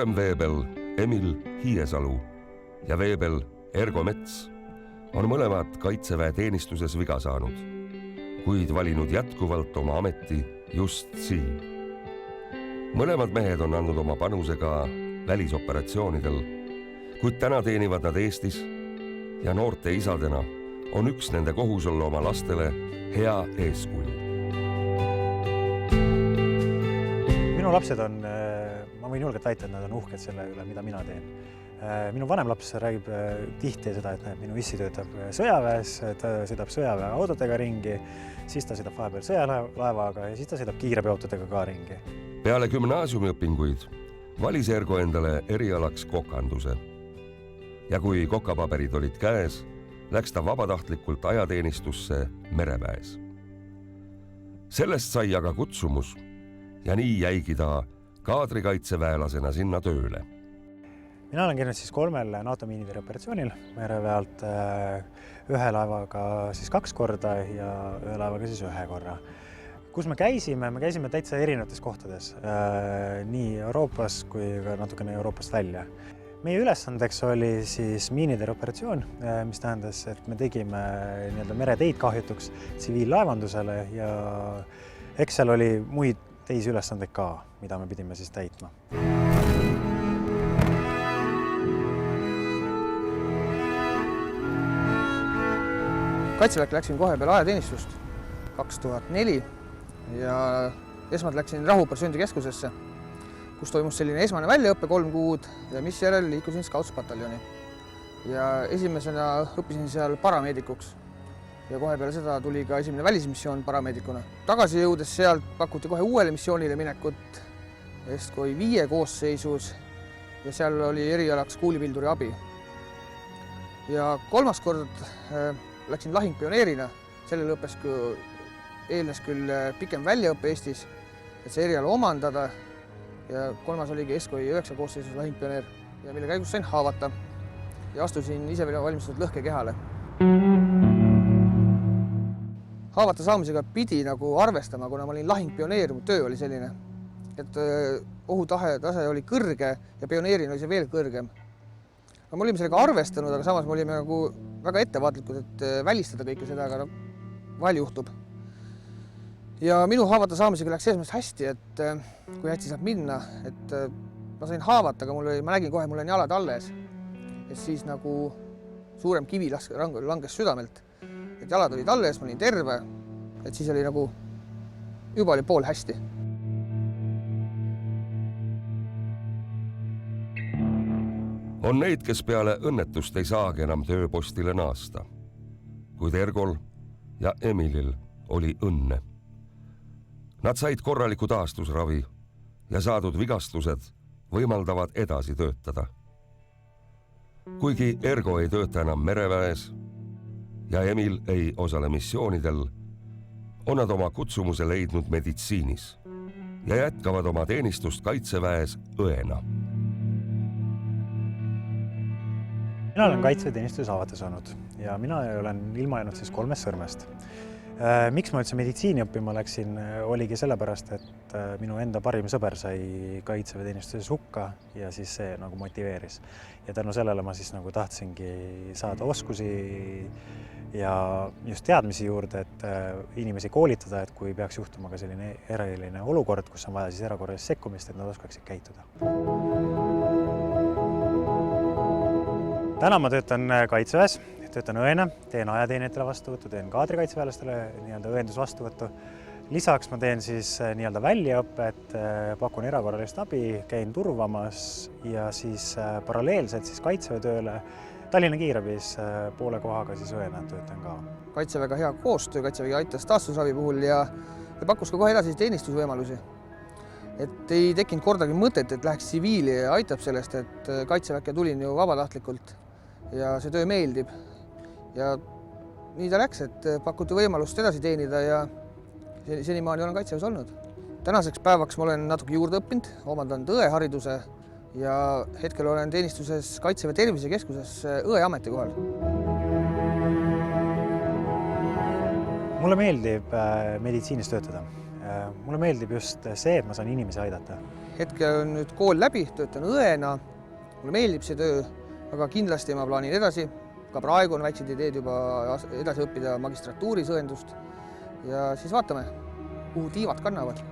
noorem veebel Emil Hiiesalu ja veebel Ergo Mets on mõlemad Kaitseväe teenistuses viga saanud, kuid valinud jätkuvalt oma ameti just siin. Mõlemad mehed on andnud oma panuse ka välisoperatsioonidel, kuid täna teenivad nad Eestis ja noorte isadena on üks nende kohus olla oma lastele hea eeskuju. Minu lapsed on, ma võin julgelt väita, et nad on uhked selle üle, mida mina teen. Minu vanem laps räägib tihti seda, et minu issi töötab sõjaväes, ta sõidab sõjaväe autodega ringi, siis ta sõidab vahepeal sõjalaevaga ja siis ta sõidab kiirabiautodega ka ringi. Peale gümnaasiumiõpinguid valis Ergo endale erialaks kokanduse. Ja kui kokapaberid olid käes, läks ta vabatahtlikult ajateenistusse mereväes. Sellest sai aga kutsumus ja nii jäigi ta kaadrikaitseväelasena sinna tööle. Mina olen käinud siis 3 NATO miinideri operatsioonil mereväelt, ühe laevaga siis 2 korda ja ühe laevaga siis 1 korra. Kus me käisime täitsa erinevates kohtades, nii Euroopas kui ka natukene Euroopast välja. Meie ülesandeks oli siis miinideri operatsioon, mis tähendas, et me tegime mereteid kahjutuks tsiviillaevandusele ja eks seal oli muid teisi ülesandeid ka, mida me pidime siis täitma. Kaitseväkke läksin kohe peale ajateenistust 2004 ja esmalt läksin rahuoperatsioonide keskusesse, kus toimus selline esmane väljaõppe 3 kuud ja mis järel liikusin Scouts-pataljoni. Ja esimesena õppisin seal parameedikuks ja kohe peale seda tuli ka esimene välismissioon parameedikuna. Tagasi jõudes sealt pakuti kohe uuele missioonile minekut Estkoi 5 koosseisus ja seal oli erialaks kuulipilduri abi. Ja 3. kord läksin lahingpioneerina, sellele eelnes küll pikem väljaõppe Eestis, et see eriala omandada ja 3. oligi Estkoi 9 koosseisus lahingpioneer ja mille käigus sain haavata ja astusin ise veel valmistatud lõhkekehale. Haavata saamisega pidi nagu arvestama, kuna ma olin lahingpioneer, mu töö oli selline, et ohutase oli kõrge ja pioneerina oli see veel kõrgem. Me olime sellega arvestanud, aga samas me olime nagu väga ettevaatlikud, et välistada kõike seda, aga vahel juhtub. Ja minu haavata saamisega läks selles mõttes hästi, et kui hästi saab minna, et ma sain haavata, aga ma nägin kohe, mul on jalad alles. Et siis nagu suurem kivi langes südamelt, et jalad olid alles, ma olin terve, et siis oli nagu juba oli pool hästi. On neid, kes peale õnnetust ei saagi enam tööpostile naasta, kuid Ergol ja Emilil oli õnne. Nad said korraliku taastusravi ja saadud vigastused võimaldavad edasi töötada. Kuigi Ergo ei tööta enam mereväes ja Emil ei osale missioonidel, on nad oma kutsumuse leidnud meditsiinis ja jätkavad oma teenistust Kaitseväes õena. Mina olen kaitseväeteenistuse haavata saanud ja mina olen ilma jäänud siis 3 sõrmest. Miks ma üldse meditsiini õppima läksin, oligi sellepärast, et minu enda parim sõber sai kaitseväeteenistuses hukka ja siis see nagu motiveeris. Ja tänu sellele ma siis nagu tahtsingi saada oskusi ja just teadmisi juurde, et inimesi koolitada, et kui peaks juhtuma ka selline eriline olukord, kus on vaja siis erakorralist sekkumist, et nad oskaksid käituda. Täna ma töötan Kaitseväes, töötan õena, teen ajateenijatele vastuvõttu, teen kaadrikaitseväelastele õendusvastuvõttu. Lisaks ma teen siis väljaõpet, pakun erakorralist abi, käin turvamas ja siis paralleelselt siis Kaitseväetööle Tallinna kiirabis poole kohaga siis õena töötan ka. Kaitseväega hea koostöö, Kaitsevägi aitas taastusravi puhul ja pakkus ka kohe edasi teenistusvõimalusi. Et ei tekkinud kordagi mõtet, et läheks tsiviili ja aitab sellest, et Kaitseväkke tulin ju vabatahtlikult ja see töö meeldib. Ja nii ta läks, et pakuti võimalust edasi teenida ja senimaani olen Kaitseväes olnud. Tänaseks päevaks ma olen natuke juurde õppinud, omandanud õehariduse ja hetkel olen teenistuses Kaitseväe tervisekeskuses õeametikohal. Mulle meeldib meditsiinis töötada. Mulle meeldib just see, et ma saan inimesi aidata. hetkel on nüüd kool läbi, töötan õena, mulle meeldib see töö, aga kindlasti ma plaanin edasi. Ka praegu on väiksed ideed juba edasi õppida magistratuuris õendust ja siis vaatame, kuhu tiivad kannavad.